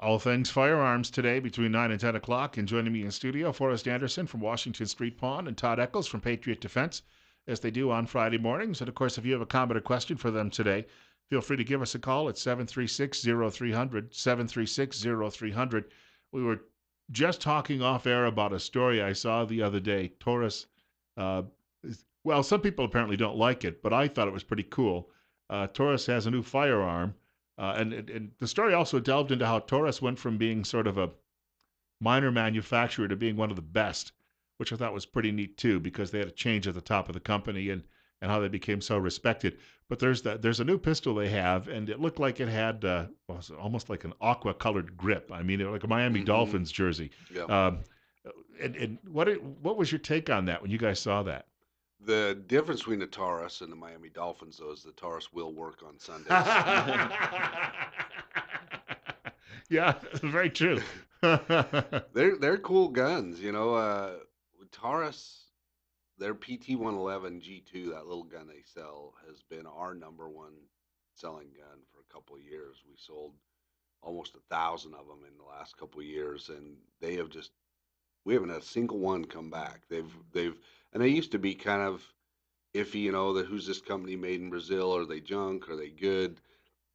All things firearms today between 9 and 10 o'clock. And joining me in studio, Forrest Anderson from Washington Street Pawn and Todd Eccles from Patriot Defense, as they do on Friday mornings. And of course, if you have a comment or question for them today, feel free to give us a call at 736-0300, 736-0300. We were just talking off air about a story I saw the other day. Taurus, uh, well, some people apparently don't like it, but I thought it was pretty cool. Taurus has a new firearm and the story also delved into how Taurus went from being sort of a minor manufacturer to being one of the best, which I thought was pretty neat too, because they had a change at the top of the company and how they became so respected. But there's a new pistol they have, and it looked like it had almost like an aqua colored grip. I mean, like a Miami Hmm. Dolphins jersey. Yeah. Um, and what was your take on that when you guys saw that? The difference between the Taurus and the Miami Dolphins, though, is the Taurus will work on Sundays. Yeah, that's very true. They're cool guns, you know. Taurus, their PT-111 G2, that little gun they sell, has been our number one selling gun for a couple of years. We sold almost 1,000 of them in the last couple of years, and they have just we haven't had a single one come back. And they used to be kind of iffy, you know, that who's this company made in Brazil? Are they junk? Are they good?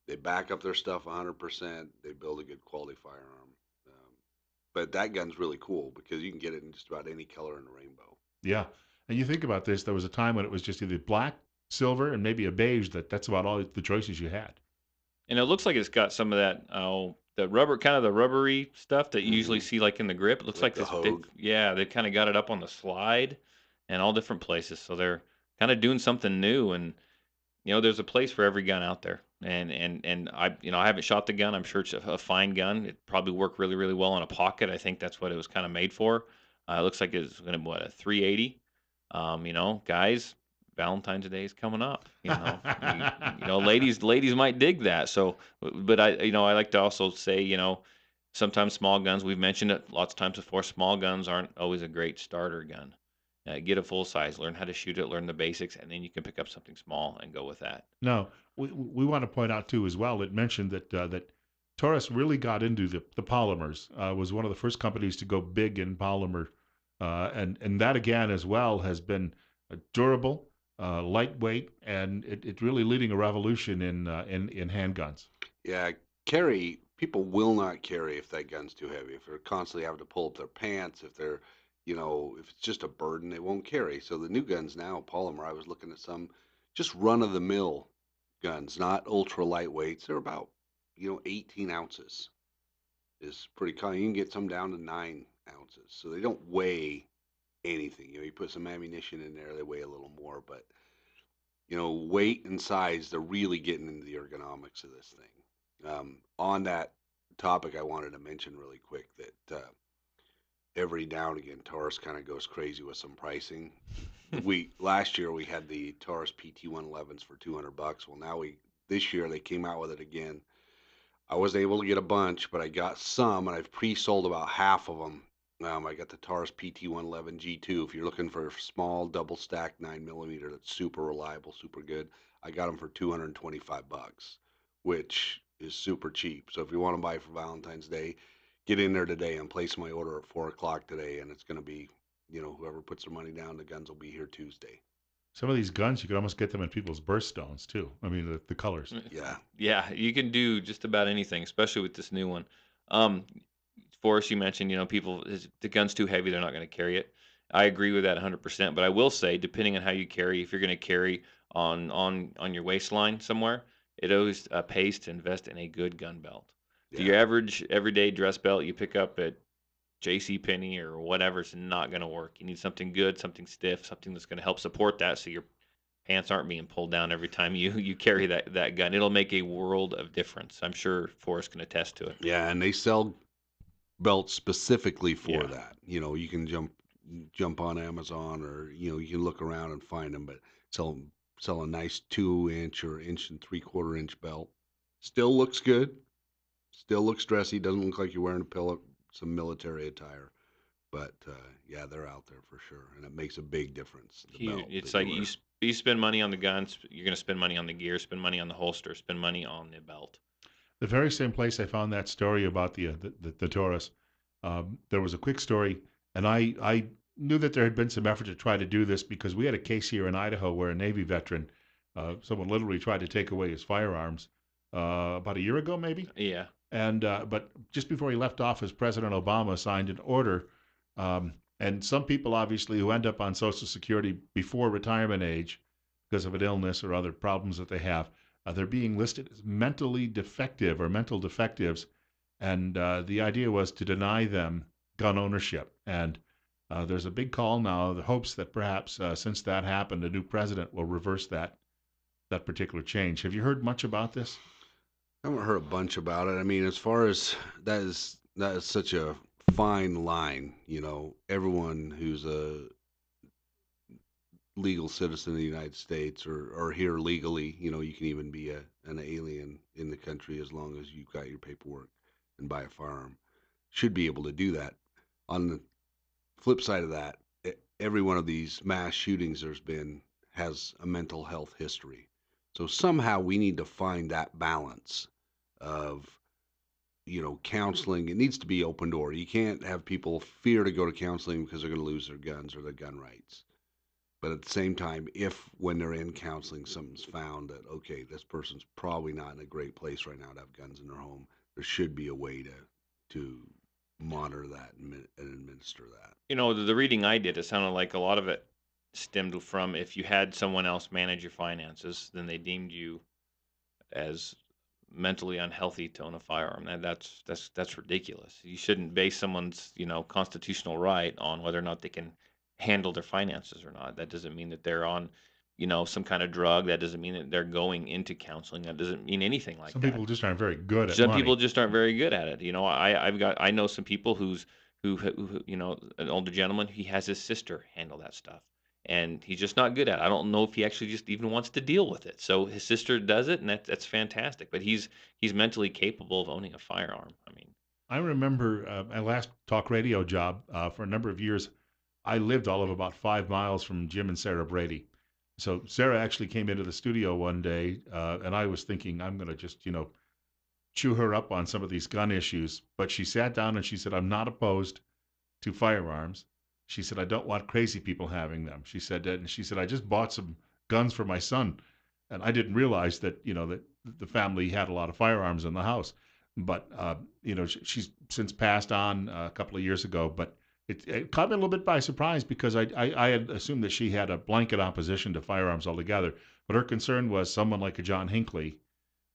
They back up their stuff 100%. They build a good quality firearm. Um, but that gun's really cool because you can get it in just about any color in the rainbow. Yeah. And you think about this, there was a time when it was just either black, silver, and maybe a beige. That's about all the choices you had. And it looks like it's got some of that, the rubber, kind of the rubbery stuff that you usually Hmm. see like in the grip. It looks Like like the this big, Hogue. yeah, they've kind of got it up on the slide and all different places. So they're kind of doing something new. And, there's a place for every gun out there. And I haven't shot the gun. I'm sure it's a fine gun. It probably work really, really well in a pocket. I think that's what it was kind of made for. It looks like it's going to, what, a 380. Guys, Valentine's Day is coming up. Ladies might dig that. So, but I like to also say, sometimes small guns. We've mentioned it lots of times before. Small guns aren't always a great starter gun. Get a full size, learn how to shoot it, learn the basics, and then you can pick up something small and go with that. No, we want to point out too as well. It mentioned that Taurus really got into the polymers. Was one of the first companies to go big in polymer, and that again as well has been durable, lightweight, and it's really leading a revolution in handguns. Yeah, carry people will not carry if that gun's too heavy. If they're constantly having to pull up their pants, if they're, if it's just a burden, they won't carry. So the new guns now, polymer. I was looking at some just run of the mill guns, not ultra lightweights. They're about 18 ounces is pretty common. You can get some down to 9 ounces, so they don't weigh anything. You put some ammunition in there, they weigh a little more, but weight and size, they're really getting into the ergonomics of this thing. On that topic, I wanted to mention really quick that every now and again, Taurus kind of goes crazy with some pricing. We last year we had the Taurus PT-111s for $200. Well, this year they came out with it again. I wasn't able to get a bunch, but I got some, and I've pre-sold about half of them. I got the Taurus PT-111 G2. If you're looking for a small double stack 9 millimeter that's super reliable, super good, I got them for $225, which is super cheap. So if you want to buy for Valentine's Day, get in there today and place my order at 4 o'clock today, and it's going to be, whoever puts their money down, the guns will be here Tuesday. Some of these guns you could almost get them in people's birthstones too. I mean the colors. Yeah. Yeah, you can do just about anything, especially with this new one. Um, Forrest, you mentioned, the gun's too heavy, they're not going to carry it. I agree with that 100%. But I will say, depending on how you carry, if you're going to carry on your waistline somewhere, it always pays to invest in a good gun belt. Your Yeah. average everyday dress belt you pick up at J.C. Penney or whatever is not going to work. You need something good, something stiff, something that's going to help support that, so your pants aren't being pulled down every time you carry that gun. It'll make a world of difference. I'm sure Forrest can attest to it. Yeah, and they sell belts specifically for Yeah. that. You can jump on Amazon, or you can look around and find them, but sell sell a nice 2 inch or inch and 3/4 inch belt. Still looks good. Still looks dressy. Doesn't look like you're wearing some military attire. But yeah, they're out there for sure, and it makes a big difference. The belt It's that you like wear. you spend money on the guns, you're going to spend money on the gear, spend money on the holster, spend money on the belt. The very same place I found that story about the Taurus. There was a quick story, and I knew that there had been some effort to try to do this because we had a case here in Idaho where a Navy veteran, someone literally tried to take away his firearms about a year ago, maybe. Yeah. And but just before he left office, President Obama signed an order, and some people obviously who end up on Social Security before retirement age because of an illness or other problems that they have, they're being listed as mentally defective or mental defectives, and the idea was to deny them gun ownership. And there's a big call now, the hopes that perhaps since that happened, a new president will reverse that particular change. Have you heard much about this? I haven't heard a bunch about it. I mean, as far as that is such a fine line. Everyone who's a legal citizen of the United States or here legally, you can even be an alien in the country as long as you've got your paperwork and buy a firearm. Should be able to do that. On the flip side of that, every one of these mass shootings there's been has a mental health history. So somehow we need to find that balance of, counseling. It needs to be open door. You can't have people fear to go to counseling because they're going to lose their guns or their gun rights. But at the same time, if when they're in counseling, something's found that, okay, this person's probably not in a great place right now to have guns in their home, there should be a way to monitor that and administer that. The reading I did, it sounded like a lot of it stemmed from if you had someone else manage your finances, then they deemed you as mentally unhealthy to own a firearm. That's ridiculous. You shouldn't base someone's constitutional right on whether or not they can handle their finances or not. That doesn't mean that they're on some kind of drug. That doesn't mean that they're going into counseling. That doesn't mean anything like Some that. people just aren't very good at Some people money. just aren't very good at it. I know some people who an older gentleman. He has his sister handle that stuff, and he's just not good at it. I don't know if he actually just even wants to deal with it. So his sister does it, and that's fantastic. But he's mentally capable of owning a firearm. I mean, I remember my last talk radio job for a number of years. I lived all of about 5 miles from Jim and Sarah Brady. So Sarah actually came into the studio one day, and I was thinking I'm going to just, chew her up on some of these gun issues. But she sat down and she said, I'm not opposed to firearms. She said, I don't want crazy people having them. She said that, and she said, I just bought some guns for my son. And I didn't realize that, that the family had a lot of firearms in the house. But, she's since passed on a couple of years ago. But it caught me a little bit by surprise because I had assumed that she had a blanket opposition to firearms altogether. But her concern was someone like a John Hinckley.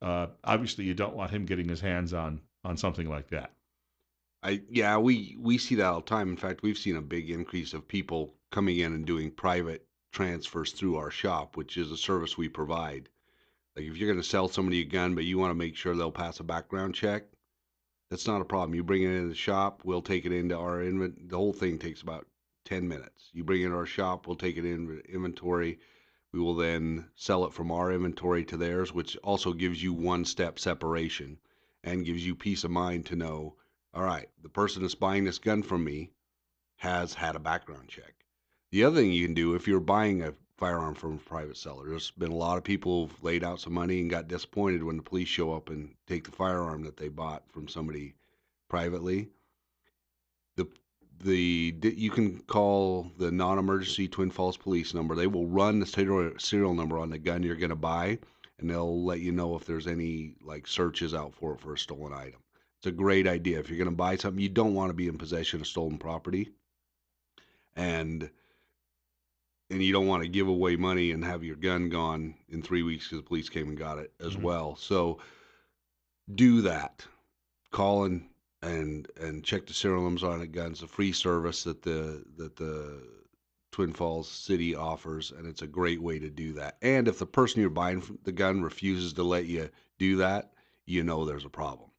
Obviously, you don't want him getting his hands on something like that. Yeah, we see that all the time. In fact, we've seen a big increase of people coming in and doing private transfers through our shop, which is a service we provide. Like if you're going to sell somebody a gun, but you want to make sure they'll pass a background check, that's not a problem. You bring it in the shop, we'll take it into our inventory. The whole thing takes about 10 minutes. You bring it in our shop, we'll take it in inventory. We will then sell it from our inventory to theirs, which also gives you one step separation and gives you peace of mind to know, all right, the person that's buying this gun from me has had a background check. The other thing you can do if you're buying a firearm from a private seller, there's been a lot of people who've laid out some money and got disappointed when the police show up and take the firearm that they bought from somebody privately. The you can call the non-emergency Twin Falls police number. They will run the serial number on the gun you're going to buy, and they'll let you know if there's any like searches out for it for a stolen item. It's a great idea. If you're going to buy something, you don't want to be in possession of stolen property, and you don't want to give away money and have your gun gone in 3 weeks because the police came and got it as Mhm. well. So do that. Call and check the serial numbers on the guns. A free service that the Twin Falls City offers, and it's a great way to do that. And if the person you're buying the gun refuses to let you do that, there's a problem.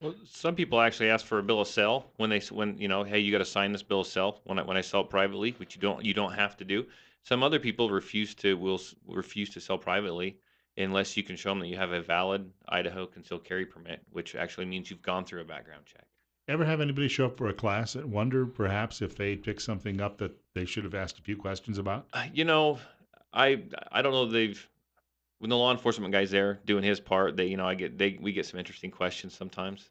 well, some people actually ask for a bill of sale when hey, you got to sign this bill of sale when I sell it privately, which you don't have to do. Some other people refuse to sell privately unless you can show them that you have a valid Idaho concealed carry permit, which actually means you've gone through a background check. Ever have anybody show up for a class and wonder perhaps if they picked something up that they should have asked a few questions about? I don't know. They've when the law enforcement guy's there doing his part, we get some interesting questions sometimes,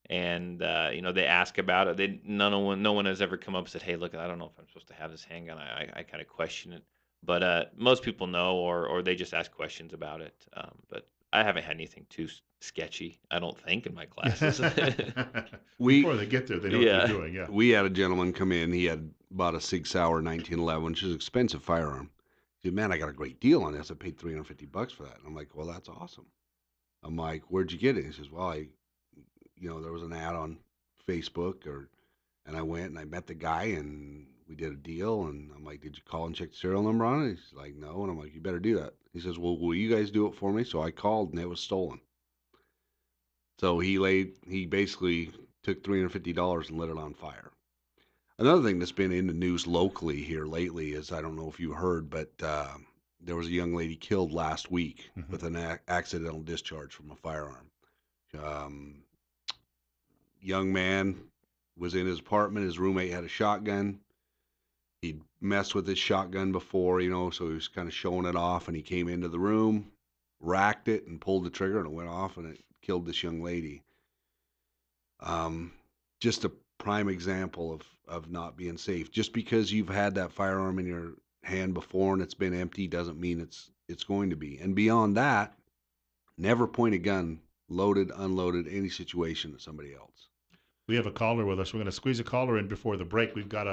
and they ask about it. No one has ever come up and said, "Hey, look, I don't know if I'm supposed to have this handgun." I kind of question it, but most people know, or they just ask questions about it. But I haven't had anything too sketchy. I don't think in my classes. Before We they get there, they know what they're Yeah. doing. Yeah. we had a gentleman come in. He had bought a Sig Sauer 1911, which is an expensive firearm. He said, "Man, I got a great deal on this. I paid $350 for that." And I'm like, "Well, that's awesome." I'm like, "Where'd you get it?" He says, "Well, there was an ad on Facebook, and I went and I met the guy and we did a deal." And I'm like, "Did you call and check the serial number on it?" He's like, "No." And I'm like, "You better do that." He says, "Well, will you guys do it for me?" So I called and it was stolen. So he basically took $350 and lit it on fire. Another thing that's been in the news locally here lately is, I don't know if you heard, but there was a young lady killed last week Mhm. with an accidental discharge from a firearm. Um, Young man was in his apartment. His roommate had a shotgun. He'd messed with his shotgun before, so he was kind of showing it off. And he came into the room, racked it, and pulled the trigger, and it went off, and it killed this young lady. Um, just a prime example of not being safe. Just because you've had that firearm in your hand before and it's been empty doesn't mean it's going to be. And beyond that, never point a gun, loaded, unloaded, any situation at somebody else. We have a caller with us. We're going to squeeze a caller in before the break. We've got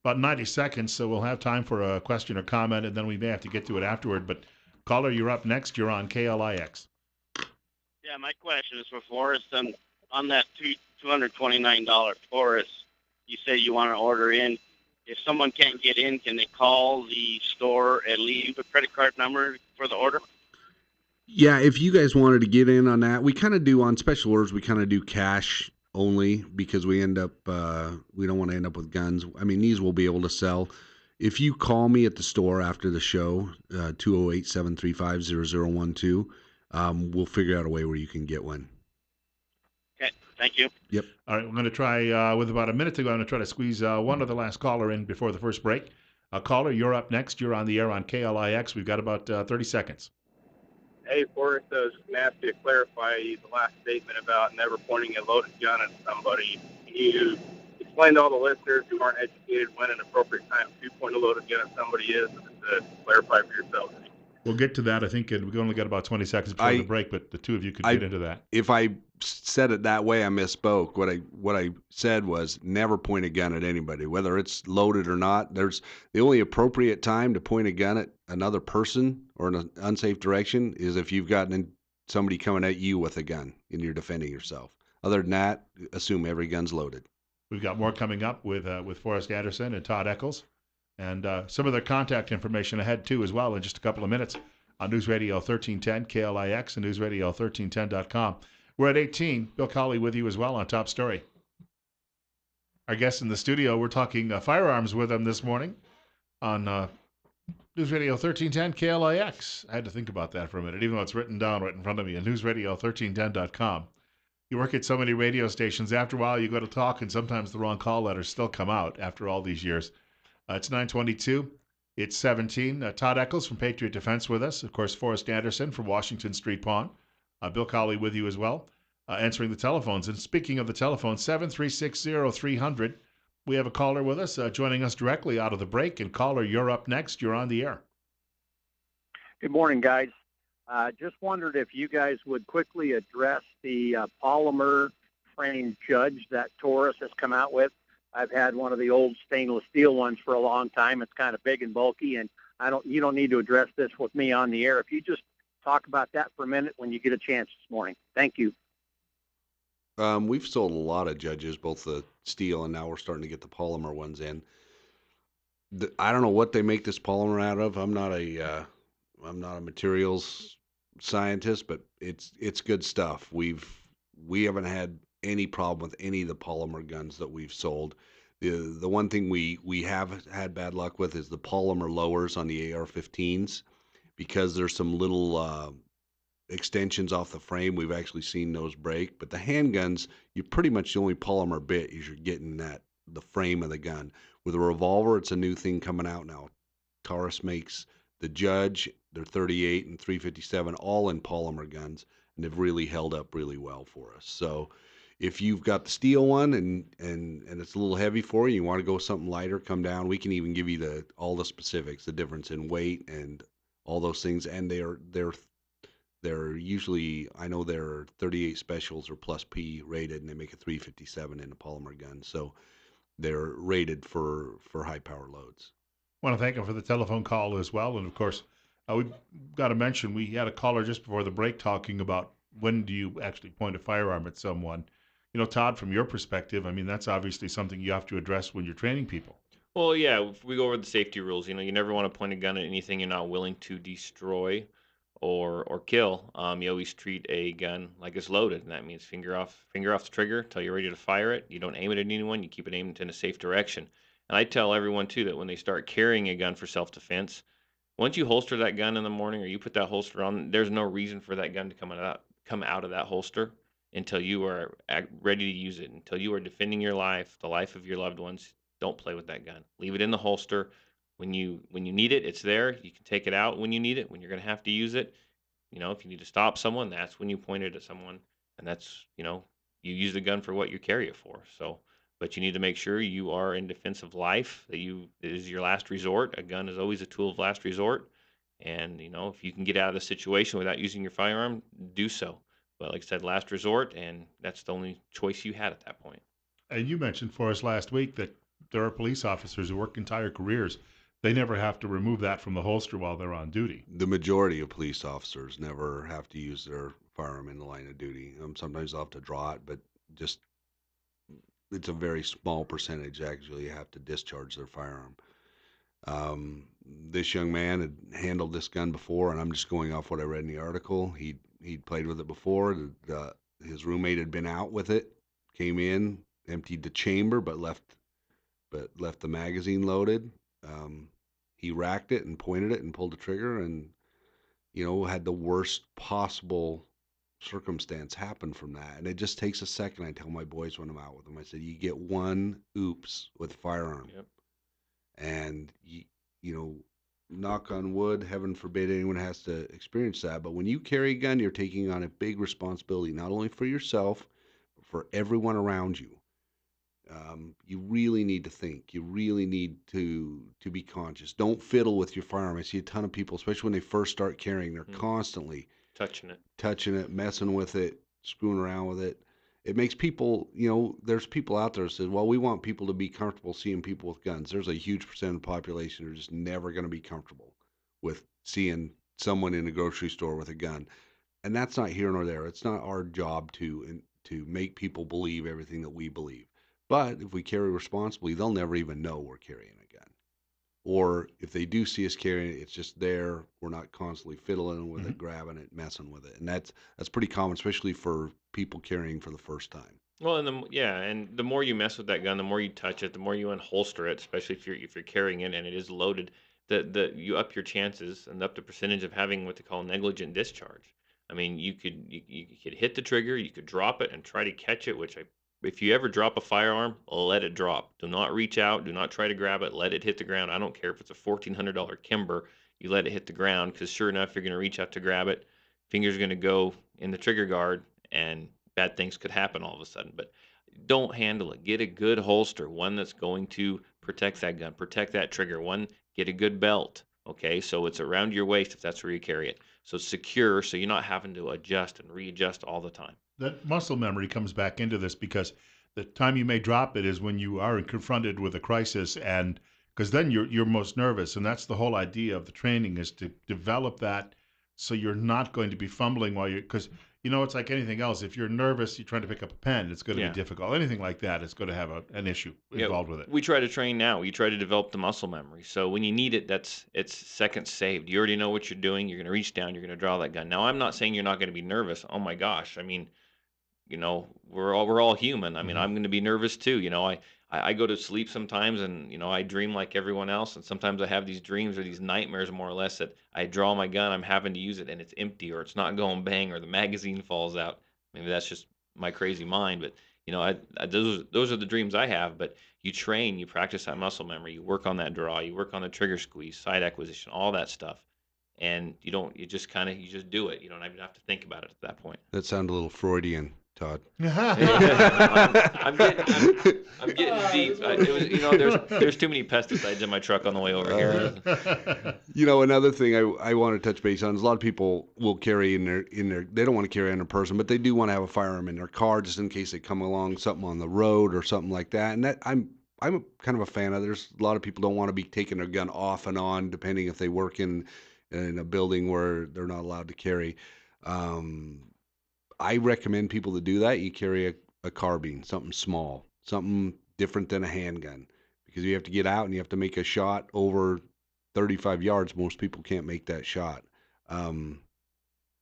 about 90 seconds, so we'll have time for a question or comment, and then we may have to get to it afterward. But caller, you're up next. You're on KLIX. Yeah, my question is for Forrest. On that $229 Forrest, you say you want to order in. If someone can't get in, can they call the store and leave a credit card number for the order? Yeah, if you guys wanted to get in on that, we kind of do on special orders. We kind of do cash only because we don't want to end up with guns. I mean, these we'll be able to sell. If you call me at the store after the show, 208-735-0012, we'll figure out a way where you can get one. Okay, thank you. Yep. All right, we're going to try, with about a minute to go, I'm going to try to squeeze one other last caller in before the first break. Caller, you're up next. You're on the air on KLIX. We've got about 30 seconds. Hey, Forrest, I was going to ask you to clarify the last statement about never pointing a loaded gun at somebody. Can you explain to all the listeners who aren't educated when an appropriate time to point a loaded gun at somebody is, to clarify for yourself? We'll get to that. I think we've only got about 20 seconds before the break, but the two of you could get into that. If I said it that way, I misspoke. What I said was never point a gun at anybody, whether it's loaded or not. There's the only appropriate time to point a gun at another person or in an unsafe direction is if you've gotten somebody coming at you with a gun and you're defending yourself. Other than that, assume every gun's loaded. We've got more coming up with Forrest Anderson and Todd Eccles, and some of their contact information ahead too as well in just a couple of minutes on News Radio 1310 KLIX and NewsRadio1310.com. We're at 18. Bill Colley with you as well on Top Story. Our guest in the studio, we're talking firearms with him this morning on News Radio 1310 KLIX. I had to think about that for a minute, even though it's written down right in front of me on NewsRadio1310.com. You work at so many radio stations. After a while, you go to talk, and sometimes the wrong call letters still come out after all these years. It's 9:22. It's 17. Todd Eccles from Patriot Defense with us. Of course, Forrest Anderson from Washington Street Pawn. Bill Colley with you as well, answering the telephones. And speaking of the telephone, 7360300. We have a caller with us, joining us directly out of the break. And caller, you're up next. You're on the air. Good morning, guys. Just wondered if you guys would quickly address the polymer frame judge that Taurus has come out with. I've had one of the old stainless steel ones for a long time. It's kind of big and bulky, and you don't need to address this with me on the air. If you just talk about that for a minute when you get a chance this morning. Thank you. We've sold a lot of judges, both the steel and now we're starting to get the polymer ones in. I don't know what they make this polymer out of. I'm not a materials scientist, but it's good stuff. We haven't had any problem with any of the polymer guns that we've sold. The one thing we have had bad luck with is the polymer lowers on the AR-15s because there's some little extensions off the frame. We've actually seen those break, but the handguns, you pretty much the only polymer bit is you're getting the frame of the gun. With a revolver, it's a new thing coming out now. Taurus makes the Judge They're 38 and 357, all in polymer guns, and they've really held up really well for us. So if you've got the steel one and it's a little heavy for you, you want to go something lighter, come down. We can even give you all the specifics, the difference in weight and all those things. And they're usually, I know they're 38 specials or plus P rated, and they make a 357 in a polymer gun. So they're rated for high power loads. Want to thank him for the telephone call as well. And of course, we've got to mention we had a caller just before the break talking about when do you actually point a firearm at someone. Todd, from your perspective, I mean, that's obviously something you have to address when you're training people. Well, yeah, if we go over the safety rules, you never want to point a gun at anything you're not willing to destroy or kill. You always treat a gun like it's loaded, and that means finger off the trigger till you're ready to fire it. You don't aim it at anyone. You keep it aimed in a safe direction. And I tell everyone too that when they start carrying a gun for self-defense, once you holster that gun in the morning or you put that holster on, there's no reason for that gun to come out of that holster until you are ready to use it, until you are defending your life, the life of your loved ones. Don't play with that gun. Leave it in the holster. When you need it, it's there. You can take it out when you need it. When you're going to have to use it, if you need to stop someone, that's when you point it at someone, and that's you use the gun for what you carry it for. So, but you need to make sure you are in defense of life. It is your last resort. A gun is always a tool of last resort, and if you can get out of the situation without using your firearm, do so. But like I said, last resort, and that's the only choice you had at that point. And you mentioned for us last week that there are police officers who work entire careers. They never have to remove that from the holster while they're on duty. The majority of police officers never have to use their firearm in the line of duty. Sometimes they'll have to draw it, but just it's a very small percentage actually have to discharge their firearm. This young man had handled this gun before, and I'm just going off what I read in the article. He'd played with it before. His roommate had been out with it, came in, emptied the chamber, but left the magazine loaded. He racked it and pointed it and pulled the trigger, and had the worst possible circumstance happen from that. And it just takes a second. I tell my boys when I'm out with them, I said, you get one oops with firearm. Yep. And knock on wood, heaven forbid anyone has to experience that. But when you carry a gun, you're taking on a big responsibility, not only for yourself, but for everyone around you. You really need to think. You really need to be conscious. Don't fiddle with your firearm. I see a ton of people, especially when they first start carrying, they're constantly touching it, messing with it, screwing around with it. It makes people, there's people out there that say, well, we want people to be comfortable seeing people with guns. There's a huge percent of the population who are just never going to be comfortable with seeing someone in a grocery store with a gun. And that's not here nor there. It's not our job to make people believe everything that we believe. But if we carry responsibly, they'll never even know we're carrying a gun. Or if they do see us carrying it, it's just there. We're not constantly fiddling with it, grabbing it, messing with it. And that's pretty common, especially for people carrying for the first time. Well, and the more you mess with that gun, the more you touch it, the more you unholster it, especially if you're carrying it and it is loaded, you up your chances and up the percentage of having what they call negligent discharge. I mean, you could hit the trigger, you could drop it and try to catch it, if you ever drop a firearm, let it drop. Do not reach out. Do not try to grab it. Let it hit the ground. I don't care if it's a $1,400 Kimber. You let it hit the ground because sure enough, you're going to reach out to grab it. Fingers going to go in the trigger guard, and bad things could happen all of a sudden. But don't handle it. Get a good holster, one that's going to protect that gun, protect that trigger. Get a good belt. Okay, so it's around your waist if that's where you carry it. So it's secure, so you're not having to adjust and readjust all the time. That muscle memory comes back into this because the time you may drop it is when you are confronted with a crisis, and because then you're most nervous, and that's the whole idea of the training is to develop that so you're not going to be fumbling while you're because it's like anything else. If you're nervous, you're trying to pick up a pen, it's going to be difficult. Anything like that is going to have an issue involved with it. We try to train now. We try to develop the muscle memory. So when you need it, it's seconds saved. You already know what you're doing. You're going to reach down. You're going to draw that gun. Now, I'm not saying you're not going to be nervous. Oh my gosh. I mean, we're all human. I mean, I'm going to be nervous too. I go to sleep sometimes and, I dream like everyone else. And sometimes I have these dreams or these nightmares more or less that I draw my gun, I'm having to use it and it's empty or it's not going bang or the magazine falls out. Maybe that's just my crazy mind, but those are the dreams I have, but you train, you practice that muscle memory, you work on that draw, you work on the trigger squeeze, sight acquisition, all that stuff. and you just do it. You don't even have to think about it at that point. That sounded a little Freudian, Todd. I'm getting deep. There's too many pesticides in my truck on the way over here. Another thing I want to touch base on is a lot of people will carry in their they don't want to carry on their person, but they do want to have a firearm in their car just in case they come along something on the road or something like that. And that I'm kind of a fan of. There's a lot of people don't want to be taking their gun off and on, depending if they work in a building where they're not allowed to carry. I recommend people to do that. You carry a carbine, something small, something different than a handgun, because you have to get out and you have to make a shot over 35 yards. Most people can't make that shot.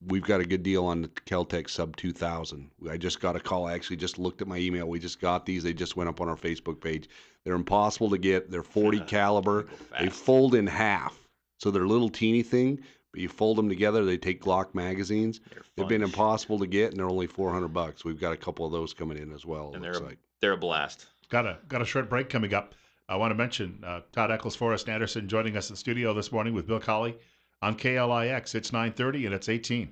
We've got a good deal on the Kel-Tec Sub 2000. I just got a call. I actually just looked at my email. We just got these. They just went up on our Facebook page. They're impossible to get. They're 40 caliber. They fold in half. So they're a little teeny thing, but you fold them together. They take Glock magazines. They've been impossible to get, and they're only $400. We've got a couple of those coming in as well. And they're a blast. Got a short break coming up. I want to mention Todd Eccles, Forrest Anderson joining us in the studio this morning with Bill Colley on KLIX. It's 9:30 and it's 18.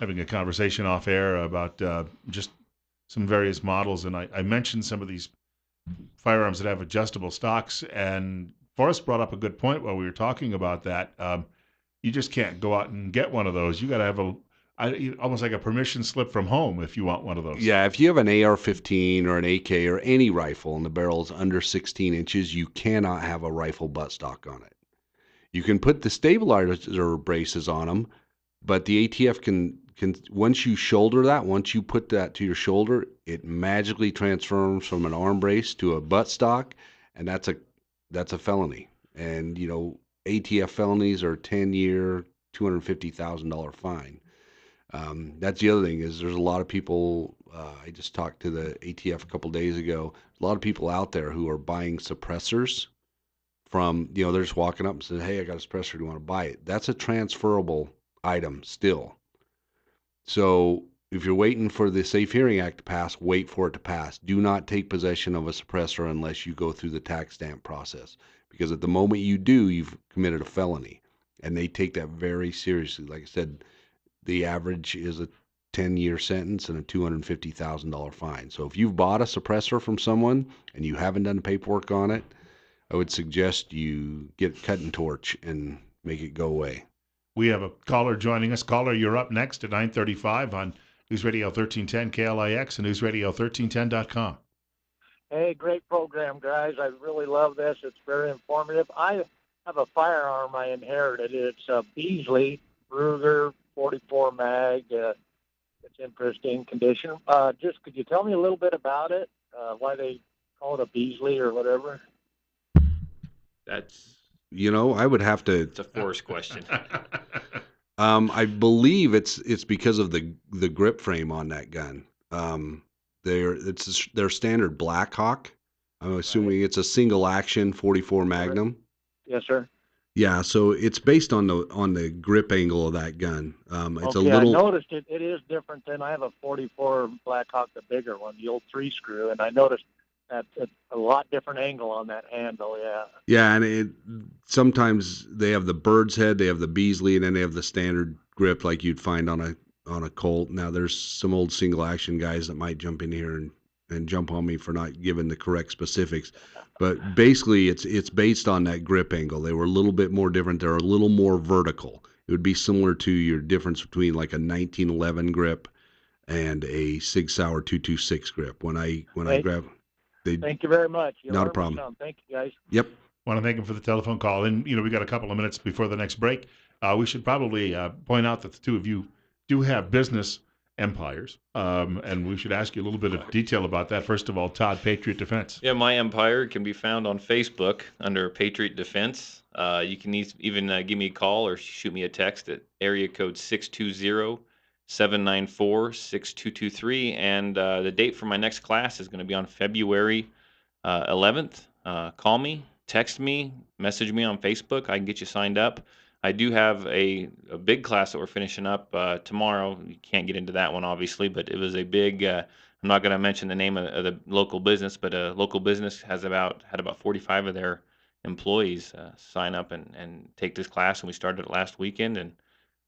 Having a conversation off air about just some various models, and I mentioned some of these firearms that have adjustable stocks, and Forrest brought up a good point while we were talking about that. You just can't go out and get one of those. You got to have almost like a permission slip from home if you want one of those. Yeah, if you have an AR-15 or an AK or any rifle and the barrel is under 16 inches, you cannot have a rifle buttstock on it. You can put the stabilizer braces on them, but the ATF can once you shoulder that, once you put that to your shoulder, it magically transforms from an arm brace to a buttstock, and that's a felony. And ATF felonies are 10-year, $250,000 fine. That's the other thing is there's a lot of people. I just talked to the ATF a couple days ago. A lot of people out there who are buying suppressors from, they're just walking up and saying, "Hey, I got a suppressor. Do you want to buy it?" That's a transferable item still. So if you're waiting for the Safe Hearing Act to pass, wait for it to pass. Do not take possession of a suppressor unless you go through the tax stamp process, because at the moment you do, you've committed a felony, and they take that very seriously. Like I said, the average is a 10-year sentence and a $250,000 fine. So if you've bought a suppressor from someone and you haven't done the paperwork on it, I would suggest you get a cutting torch and make it go away. We have a caller joining us. Caller, you're up next at 9:35 on News Radio 1310 KLIX and newsradio1310.com. Hey, great program, guys. I really love this. It's very informative. I have a firearm I inherited. It's a Beasley Ruger 44 mag. It's in pristine condition. Just could you tell me a little bit about it? Why they call it a Beasley or whatever? I would have to. It's a Forrest question. I believe it's because of the grip frame on that gun. It's their standard Blackhawk. I'm assuming it's a single action 44 Magnum. Yes, sir. Yeah, so it's based on the grip angle of that gun. It's okay, a little. I noticed it is different than I have a 44 Blackhawk, the bigger one, the old 3-screw, and I noticed that it's a lot different angle on that handle. Yeah. Yeah, and sometimes they have the bird's head, they have the Beasley, and then they have the standard grip like you'd find on a Colt. Now there's some old single action guys that might jump in here and jump on me for not giving the correct specifics. But basically, it's based on that grip angle. They were a little bit more different. They're a little more vertical. It would be similar to your difference between like a 1911 grip and a Sig Sauer 226 grip. When I grab, thank you very much. Not a problem. Thank you, guys. Yep. Want to thank him for the telephone call. And, we got a couple of minutes before the next break. We should probably point out that the two of you do have business empires, and we should ask you a little bit of detail about that. First of all, Todd, Patriot Defense. Yeah, my empire can be found on Facebook under Patriot Defense. You can even give me a call or shoot me a text at area code 620-794-6223. And the date for my next class is going to be on February 11th. Call me, text me, message me on Facebook. I can get you signed up. I do have a big class that we're finishing up tomorrow. You can't get into that one, obviously, but it was a big, I'm not going to mention the name of the local business, but a local business had about 45 of their employees sign up and take this class. And we started it last weekend, and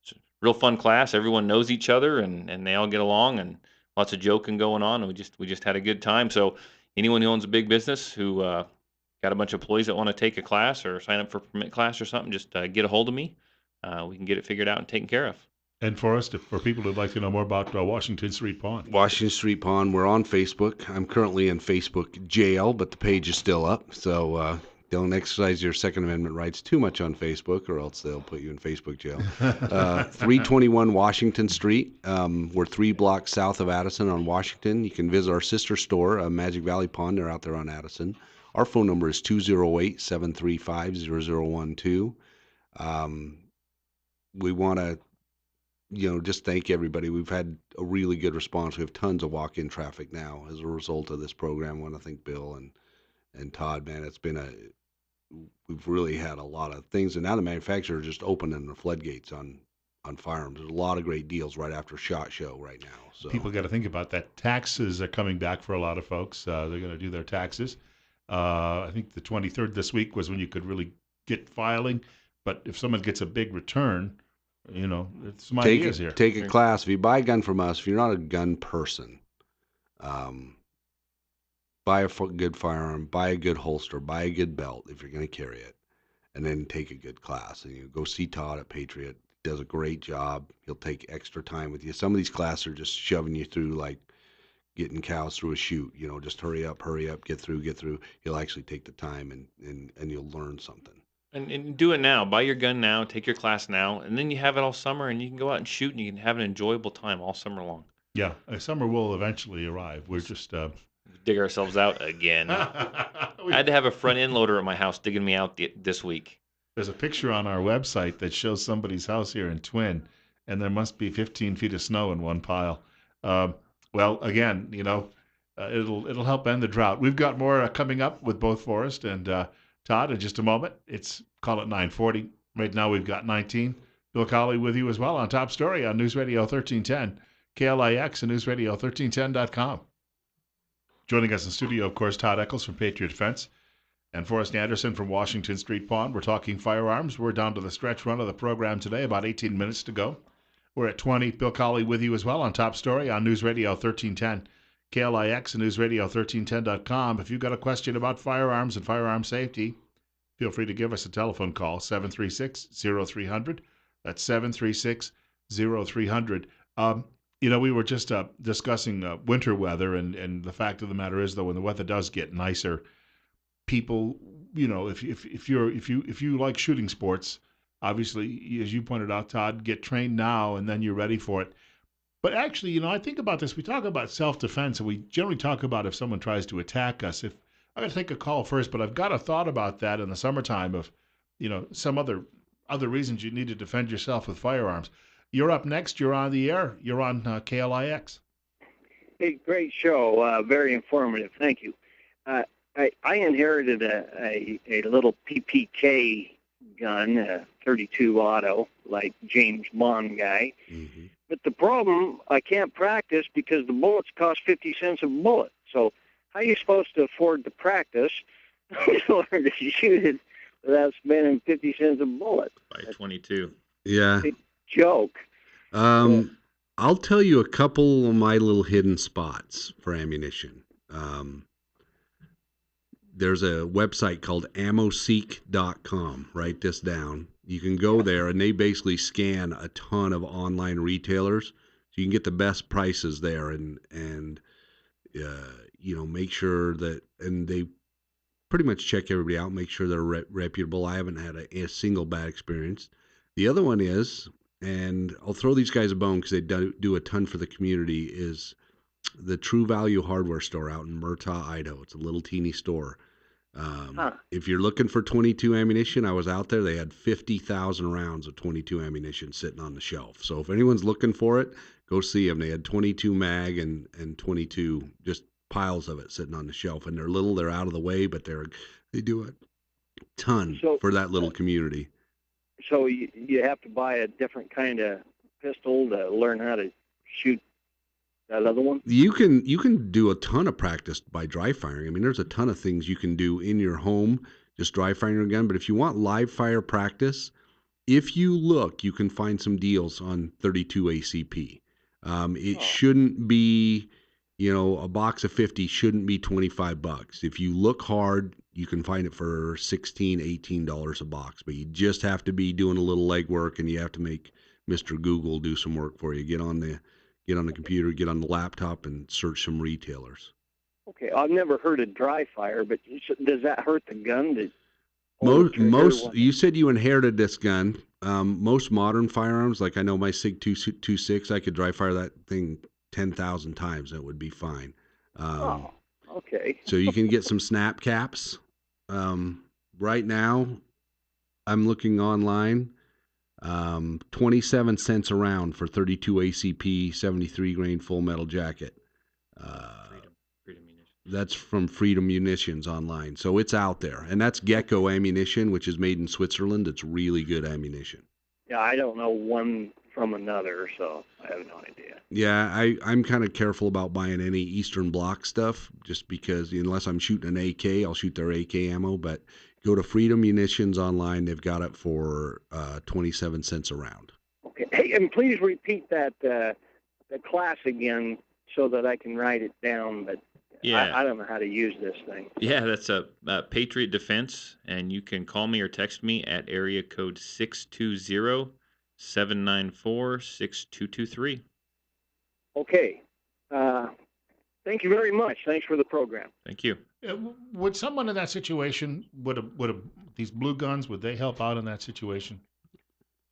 it's a real fun class. Everyone knows each other, and they all get along, and lots of joking going on. And we just had a good time. So anyone who owns a big business who got a bunch of employees that want to take a class or sign up for a permit class or something, just get a hold of me. We can get it figured out and taken care of. And Forrest, for people who'd like to know more about Washington Street Pond. Washington Street Pond. We're on Facebook. I'm currently in Facebook jail, but the page is still up. So don't exercise your Second Amendment rights too much on Facebook, or else they'll put you in Facebook jail. 321 Washington Street. We're 3 blocks south of Addison on Washington. You can visit our sister store, Magic Valley Pond. They're out there on Addison. Our phone number is 208-735-0012. We want to just thank everybody. We've had a really good response. We have tons of walk-in traffic now as a result of this program. I want to thank Bill and Todd, man. We've really had a lot of things. And now the manufacturer just opening the floodgates on firearms. There's a lot of great deals right after SHOT Show right now. So people got to think about that. Taxes are coming back for a lot of folks. They're going to do their taxes. I think the 23rd this week was when you could really get filing. But if someone gets a big return, some ideas here. Take a class. If you buy a gun from us, if you're not a gun person, buy a good firearm, buy a good holster, buy a good belt if you're going to carry it, and then take a good class. And you go see Todd at Patriot. He does a great job. He'll take extra time with you. Some of these classes are just shoving you through like getting cows through a chute. Just hurry up, get through. He'll actually take the time and you'll learn something. And do it now. Buy your gun now. Take your class now. And then you have it all summer, and you can go out and shoot, and you can have an enjoyable time all summer long. Yeah, summer will eventually arrive. We're just... dig ourselves out again. I had to have a front end loader at my house digging me out this week. There's a picture on our website that shows somebody's house here in Twin, and there must be 15 feet of snow in one pile. Well, again, it'll help end the drought. We've got more coming up with both Forrest and Todd in just a moment. Call it 9:40. Right now we've got 19. Bill Colley with you as well on Top Story on News Radio 1310, KLIX and newsradio1310.com. Joining us in studio, of course, Todd Eccles from Patriot Defense and Forrest Anderson from Washington Street Pond. We're talking firearms. We're down to the stretch run of the program today, about 18 minutes to go. We're at 20. Bill Colley with you as well on Top Story on News Radio 1310, KLIX and newsradio1310.com. If you've got a question about firearms and firearm safety, feel free to give us a telephone call, 736-0300. That's 736-0300. We were just discussing winter weather, and the fact of the matter is, though, when the weather does get nicer, people, if you like shooting sports, obviously, as you pointed out, Todd, get trained now, and then you're ready for it. But actually, I think about this. We talk about self-defense, and we generally talk about if someone tries to attack us. If I got to take a call first, but I've got a thought about that in the summertime of, some other reasons you need to defend yourself with firearms. You're up next. You're on the air. You're on KLIX. Hey, great show. Very informative. Thank you. I inherited a little PPK gun, a 32 auto, like James Bond guy. Mm-hmm. But the problem, I can't practice because the bullets cost 50 cents a bullet. So how are you supposed to afford to practice in order to shoot it without spending 50 cents a bullet? By 22. Yeah. Joke. I'll tell you a couple of my little hidden spots for ammunition. There's a website called ammoseek.com. Write this down. You can go there, and they basically scan a ton of online retailers, so you can get the best prices there, and make sure that, and they pretty much check everybody out, make sure they're reputable. I haven't had a single bad experience. The other one is, and I'll throw these guys a bone because they do a ton for the community, is the True Value Hardware store out in Murtaugh, Idaho. It's a little teeny store. If you're looking for 22 ammunition, I was out there. They had 50,000 rounds of 22 ammunition sitting on the shelf. So if anyone's looking for it, go see them. They had 22 mag and 22, just piles of it sitting on the shelf. And they're little, they're out of the way, but they do a ton for that little community. So you have to buy a different kind of pistol to learn how to shoot that other one? You can do a ton of practice by dry firing. I mean, there's a ton of things you can do in your home. just dry firing your gun. But if you want live fire practice, if you look, you can find some deals on 32 ACP. It shouldn't be, a box of 50 shouldn't be $25. If you look hard, you can find it for $16, $18 a box. But you just have to be doing a little legwork, and you have to make Mr. Google do some work for you. Get on the computer, get on the laptop, and search some retailers. Okay, I've never heard of dry fire, but does that hurt the gun? You said you inherited this gun. Most modern firearms, like I know my SIG 226, I could dry fire that thing 10,000 times. That would be fine. Okay. So you can get some snap caps. Right now, I'm looking online. 27 cents a round for 32 ACP 73 grain full metal jacket. Freedom Munitions. That's from Freedom Munitions online. So it's out there. And that's Gecko ammunition, which is made in Switzerland. It's really good ammunition. Yeah, I don't know one from another, so I have no idea. Yeah, I'm kind of careful about buying any Eastern Bloc stuff, just because unless I'm shooting an AK, I'll shoot their AK ammo. But go to Freedom Munitions online. They've got it for 27 cents a round. Okay. Hey, and please repeat that the class again so that I can write it down. But Yeah. I don't know how to use this thing. Yeah, that's a Patriot Defense, and you can call me or text me at area code 620-794-6223. Okay. Thank you very much. Thanks for the program. Thank you. Would someone in that situation, these blue guns, would they help out in that situation?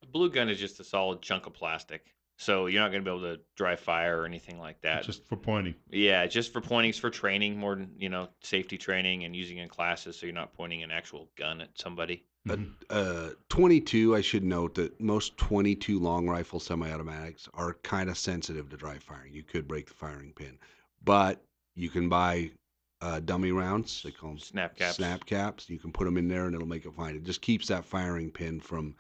A blue gun is just a solid chunk of plastic, so you're not going to be able to dry fire or anything like that. Just for pointing. Yeah, just for pointing, it's for training more than, safety training and using in classes, so you're not pointing an actual gun at somebody. 22, I should note that most 22 long rifle semi-automatics are kind of sensitive to dry firing. You could break the firing pin, but you can buy dummy rounds. They call them Snap caps. Snap caps. You can put them in there, and it'll make it fine. It just keeps that firing pin from,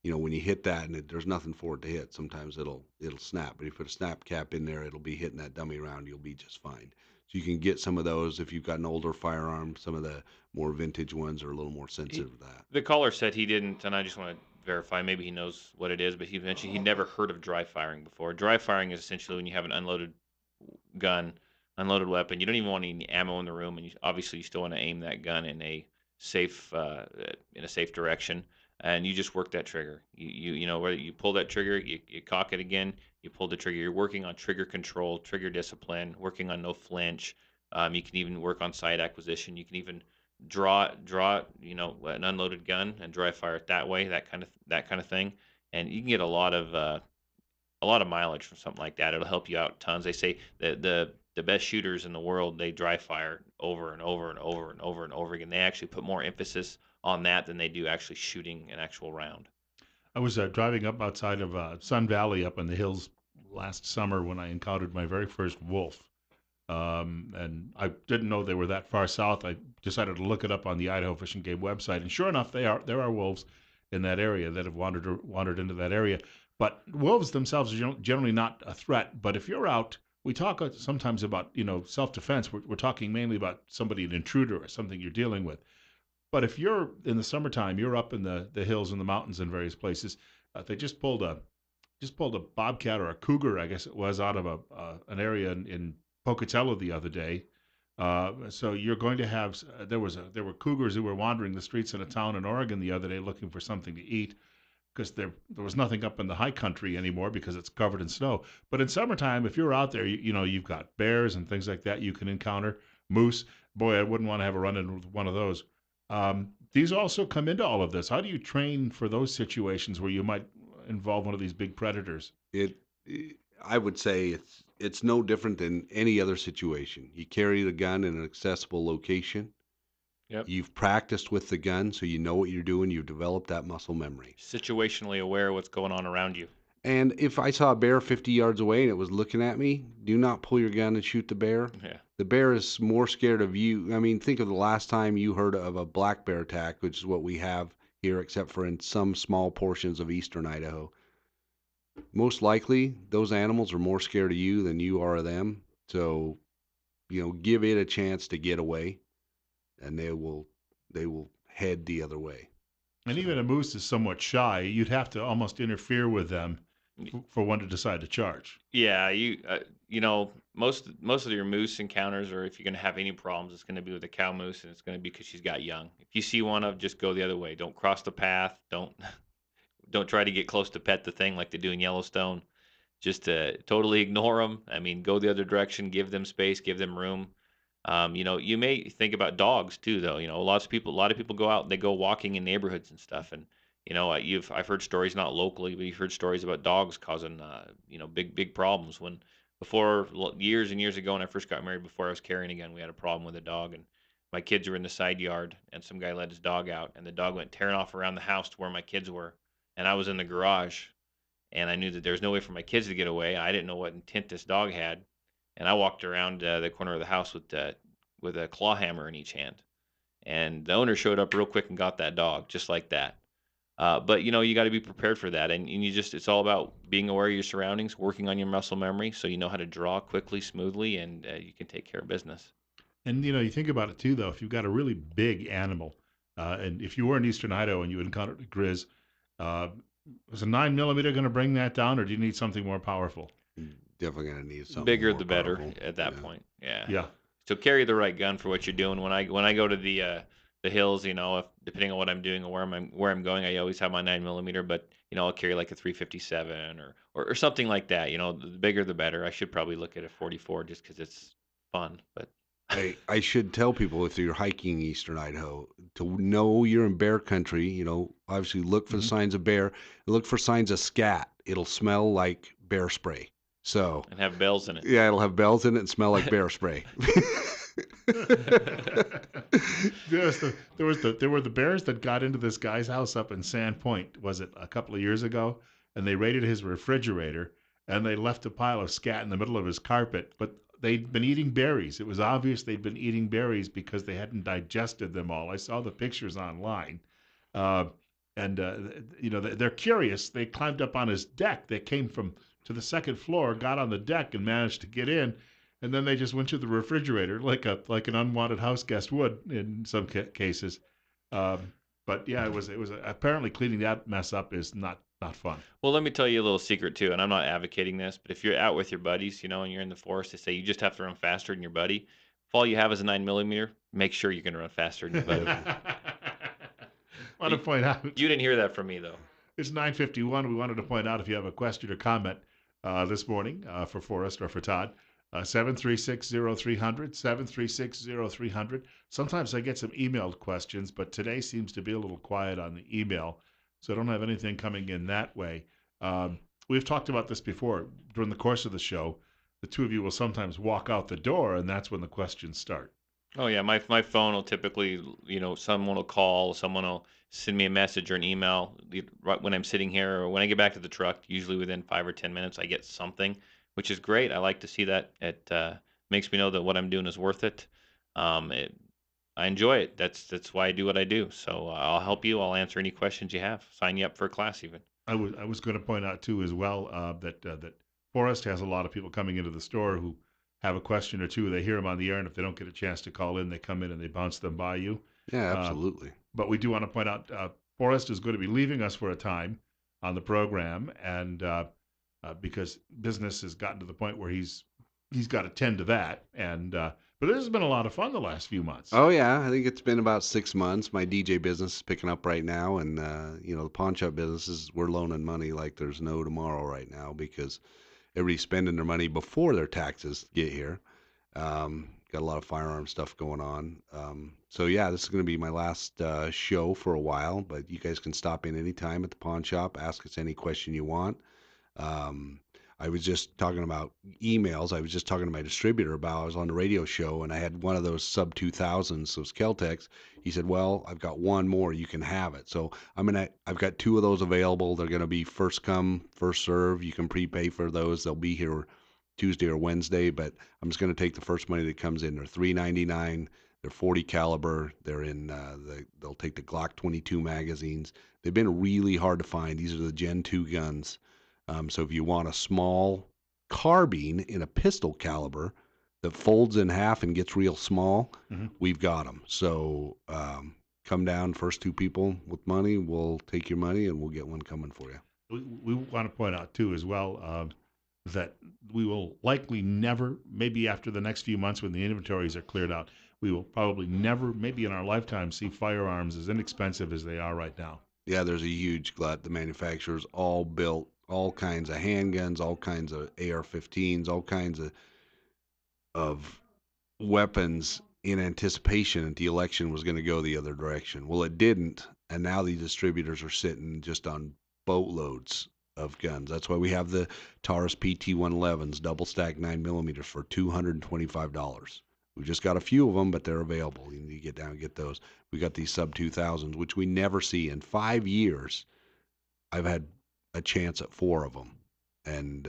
when you hit that, and there's nothing for it to hit. Sometimes it'll snap. But if you put a snap cap in there, it'll be hitting that dummy round. You'll be just fine. So you can get some of those if you've got an older firearm. Some of the more vintage ones are a little more sensitive to that. The caller said he didn't, and I just want to verify. Maybe he knows what it is, but he mentioned he'd never heard of dry firing before. Dry firing is essentially when you have an unloaded gun, unloaded weapon. You don't even want any ammo in the room, and you still want to aim that gun in a safe direction, and you just work that trigger. Whether you pull that trigger, you cock it again, you pull the trigger. You're working on trigger control, trigger discipline, working on no flinch. You can even work on sight acquisition. You can even draw an unloaded gun and dry fire it that way, that kind of thing, and you can get a lot of mileage from something like that. It'll help you out tons. They say that the best shooters in the world, they dry fire over and over and over and over and over again. They actually put more emphasis on that than they do actually shooting an actual round. I was driving up outside of Sun Valley up in the hills last summer when I encountered my very first wolf. And I didn't know they were that far south. I decided to look it up on the Idaho Fish and Game website, and sure enough, there are wolves in that area that have wandered into that area. But wolves themselves are generally not a threat. But if you're out, we talk sometimes about self-defense. We're talking mainly about somebody, an intruder or something you're dealing with. But if you're in the summertime, you're up in the hills and the mountains in various places. They just pulled a bobcat or a cougar, I guess it was, out of an area in Pocatello the other day. So you're going to have there were cougars who were wandering the streets in a town in Oregon the other day looking for something to eat, because there was nothing up in the high country anymore because it's covered in snow. But in summertime, if you're out there, you've got bears and things like that you can encounter, moose. Boy, I wouldn't want to have a run-in with one of those. These also come into all of this. How do you train for those situations where you might involve one of these big predators? I would say it's no different than any other situation. You carry the gun in an accessible location. Yep. You've practiced with the gun, so you know what you're doing. You've developed that muscle memory. Situationally aware of what's going on around you. And if I saw a bear 50 yards away and it was looking at me, do not pull your gun and shoot the bear. Yeah. The bear is more scared of you. I mean, think of the last time you heard of a black bear attack, which is what we have here, except for in some small portions of eastern Idaho. Most likely, those animals are more scared of you than you are of them. So, give it a chance to get away, and they will head the other way. And So, even a moose is somewhat shy. You'd have to almost interfere with them for one to decide to charge. Yeah, you know, most of your moose encounters, or if you're gonna have any problems, it's gonna be with a cow moose, and it's gonna be because she's got young. If you see one of, just go the other way. Don't cross the path. Don't try to get close to pet the thing like they do in Yellowstone. Just to totally ignore them. I mean, go the other direction. Give them space. Give them room. You know, you may think about dogs too, though. You know, a lot of people go out and they go walking in neighborhoods and stuff, and you know, I've heard stories not locally, but you've heard stories about dogs causing, you know, big problems. When years and years ago, when I first got married, before I was carrying again, we had a problem with a dog, and my kids were in the side yard, and some guy let his dog out, and the dog went tearing off around the house to where my kids were, and I was in the garage, and I knew that there was no way for my kids to get away. I didn't know what intent this dog had, and I walked around the corner of the house with a claw hammer in each hand. And the owner showed up real quick and got that dog just like that. But you know, you got to be prepared for that, and it's all about being aware of your surroundings, working on your muscle memory, so you know how to draw quickly, smoothly, and you can take care of business. And you think about it too, though. If you've got a really big animal, and if you were in eastern Idaho and you encountered a grizz, uh, was a 9 millimeter going to bring that down, or do you need something more powerful? definitely going to need something Bigger more the better powerful. at that Yeah. point. Yeah. Yeah. So carry the right gun for what you're doing. When I go to the hills, you know, if depending on what I'm doing or where I'm going, I always have my 9 millimeter. But you know, I'll carry like a 357 or something like that. You know, the bigger the better. I should probably look at a 44 just because it's fun. But I should tell people if you're hiking eastern Idaho to know you're in bear country, obviously look for the Mhm. signs of bear, and look for signs of scat. It'll smell like bear spray. So, and have bells in it. yeah, it'll have bells in it and smell like bear spray. There were the bears that got into this guy's house up in Sand Point. Was it a couple of years ago? And they raided his refrigerator, and they left a pile of scat in the middle of his carpet. But they'd been eating berries. It was obvious they'd been eating berries because they hadn't digested them all. I saw the pictures online, uh, and they're curious. They climbed up on his deck. They came from to the second floor, got on the deck, and managed to get in, and then they just went to the refrigerator like an unwanted house guest would in some cases. Um, but yeah, it was apparently cleaning that mess up is not fun. Well, let me tell you a little secret too, and I'm not advocating this, but if you're out with your buddies, you know, and you're in the forest, they say you just have to run faster than your buddy. If all you have is a 9 millimeter, make sure you're going to run faster than your buddy. Want to point out You didn't hear that from me though. it's 9:51. We wanted to point out if you have a question or comment this morning for Forrest or for Todd, 736-0300, 736-0300. Sometimes I get some emailed questions, but today seems to be a little quiet on the email, so I don't have anything coming in that way. We've talked about this before. During the course of the show, the two of you will sometimes walk out the door, and that's when the questions start. Oh yeah, my phone will typically, you know, someone will call, someone will send me a message or an email right when I'm sitting here or when I get back to the truck. Usually within 5 or 10 minutes, I get something, which is great. I like to see that. It makes me know that what I'm doing is worth it. It I enjoy it. That's why I do what I do. So I'll help you. I'll answer any questions you have. Sign you up for a class even. I was going to point out too as well that Forrest has a lot of people coming into the store who have a question or two. They hear them on the air, and if they don't get a chance to call in, they come in and they bounce them by you. Yeah, Uh, absolutely. but we do want to point out Forrest is going to be leaving us for a time on the program, and because business has gotten to the point where he's got to tend to that. And but this has been a lot of fun the last few months. Oh yeah, I think it's been about 6 months. My DJ business is picking up right now, and the pawn shop businesses, we're loaning money like there's no tomorrow right now because everybody's spending their money before their taxes get here. Got a lot of firearm stuff going on. So yeah, this is going to be my last show for a while, but you guys can stop in anytime at the pawn shop, ask us any question you want. Um, I was just talking about emails. I was just talking to my distributor about I was on the radio show and I had one of those sub 2000s, those Keltecs. He said, "Well, I've got one more. You can have it." So I've got two of those available. They're gonna be first come, first serve. You can prepay for those. They'll be here Tuesday or Wednesday, but I'm just gonna take the first money that comes in. They're $3.99. They're 40 caliber. They're in they'll take the Glock 22 magazines. They've been really hard to find. These are the Gen 2 guns. So if you want a small carbine in a pistol caliber that folds in half and gets real small, Mhm. we've got them. So come down, first 2 people with money, we'll take your money and we'll get one coming for you. We want to point out too as well that we will likely never, maybe after the next few months when the inventories are cleared out, we will probably never, maybe in our lifetime, see firearms as inexpensive as they are right now. Yeah, there's a huge glut. The manufacturers all built all kinds of handguns, all kinds of AR-15s, all kinds of weapons in anticipation that the election was going to go the other direction. Well, it didn't, and now the distributors are sitting just on boatloads of guns. That's why we have the Taurus PT-111s, double stack 9mm for $225. We just got a few of them, but they're available. You need to get down and get those. We got these sub 2000s, which we never see. In 5 years, I've had a chance at 4 of them, and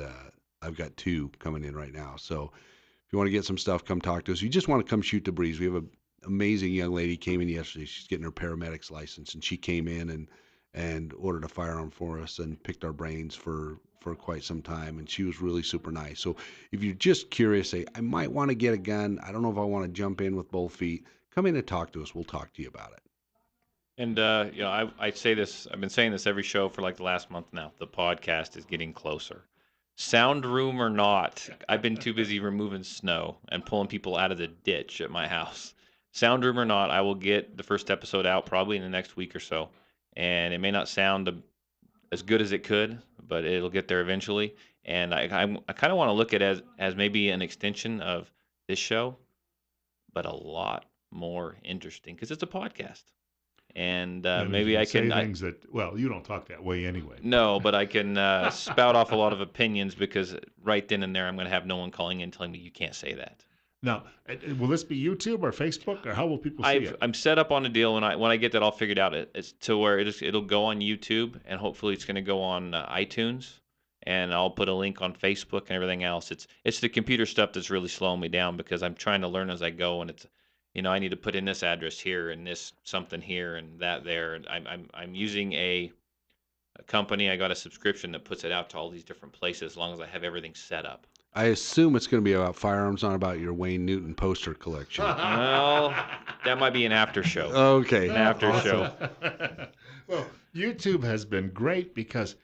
I've got 2 coming in right now. So if you want to get some stuff, come talk to us. You just want to come shoot the breeze. We have an amazing young lady came in yesterday. She's getting her paramedics license, and she came in and ordered a firearm for us and picked our brains for quite some time, and she was really super nice. So if you're just curious, say, I might want to get a gun, I don't know if I want to jump in with both feet, come in and talk to us. We'll talk to you about it. And I say this. I've been saying this every show for like the last month now. The podcast is getting closer. Sound room or not, I've been too busy removing snow and pulling people out of the ditch at my house. Sound room or not, I will get the first episode out probably in the next week or so. And it may not sound as good as it could, but it'll get there eventually. And I kind of want to look at it as maybe an extension of this show, but a lot more interesting because it's a podcast. And maybe I say can things that, well, you don't talk that way anyway. no, but I can spout off a lot of opinions because right then and there I'm going to have no one calling in telling me you can't say that. Now, will this be YouTube or Facebook, or how will people see it? I'm set up on a deal, and when I get that all figured out, it's to where it'll go on YouTube, and hopefully it's going to go on iTunes, and I'll put a link on Facebook and everything else. It's the computer stuff that's really slowing me down because I'm trying to learn as I go, and it's I need to put in this address here and this something here and that there, and I'm using a company. I got a subscription that puts it out to all these different places as long as I have everything set up. I assume it's going to be about firearms, not about your Wayne Newton poster collection. Well, that might be an after show. Okay. An after show. Well, YouTube has been great because,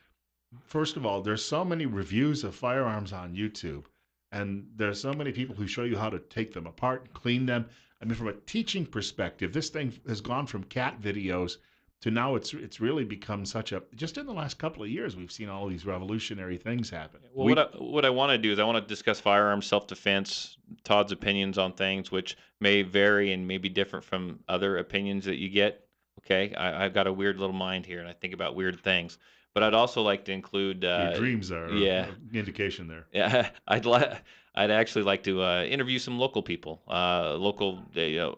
first of all, there's so many reviews of firearms on YouTube, and there's so many people who show you how to take them apart and clean them. I mean, from a teaching perspective, this thing has gone from cat videos to now it's really become such a, just in the last couple of years, we've seen all these revolutionary things happen. Well, what I want to do is I want to discuss firearms, self-defense, Todd's opinions on things, which may vary and may be different from other opinions that you get. Okay, I've got a weird little mind here, and I think about weird things. But I'd also like to include Your dreams are yeah, an indication there. yeah. I'd actually like to interview some local people, local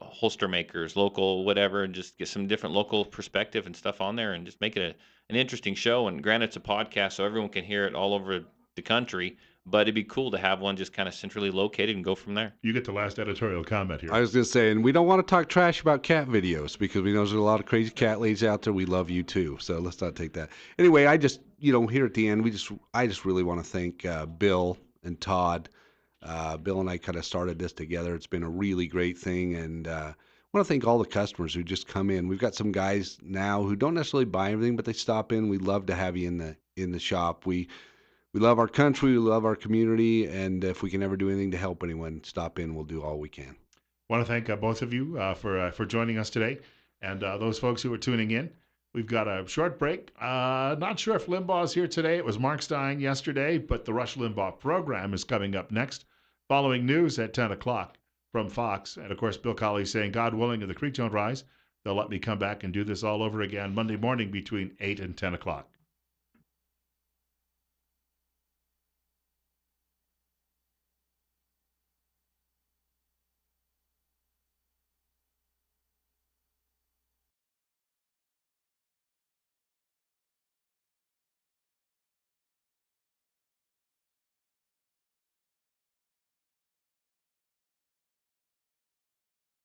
holster makers, local whatever, and just get some different local perspective and stuff on there, and just make it an interesting show. And granted, it's a podcast, so everyone can hear it all over the country. But it'd be cool to have one just kind of centrally located and go from there. You get the last editorial comment here. I was going to say, and we don't want to talk trash about cat videos because we know there's a lot of crazy cat ladies out there. We love you too, so let's not take that. Anyway, I just, here at the end, I just really want to thank Bill and Todd. Bill and I kind of started this together. It's been a really great thing, and I want to thank all the customers who just come in. We've got some guys now who don't necessarily buy everything, but they stop in. We'd love to have you in the shop. We love our country, we love our community, and if we can ever do anything to help anyone, stop in. We'll do all we can. I want to thank both of you for joining us today, and those folks who are tuning in. We've got a short break. Not sure if Limbaugh's here today. It was Mark Stein yesterday, but the Rush Limbaugh program is coming up next, following news at 10 o'clock from Fox. And, of course, Bill Colley saying, God willing, if the creek don't rise, they'll let me come back and do this all over again Monday morning between 8 and 10 o'clock.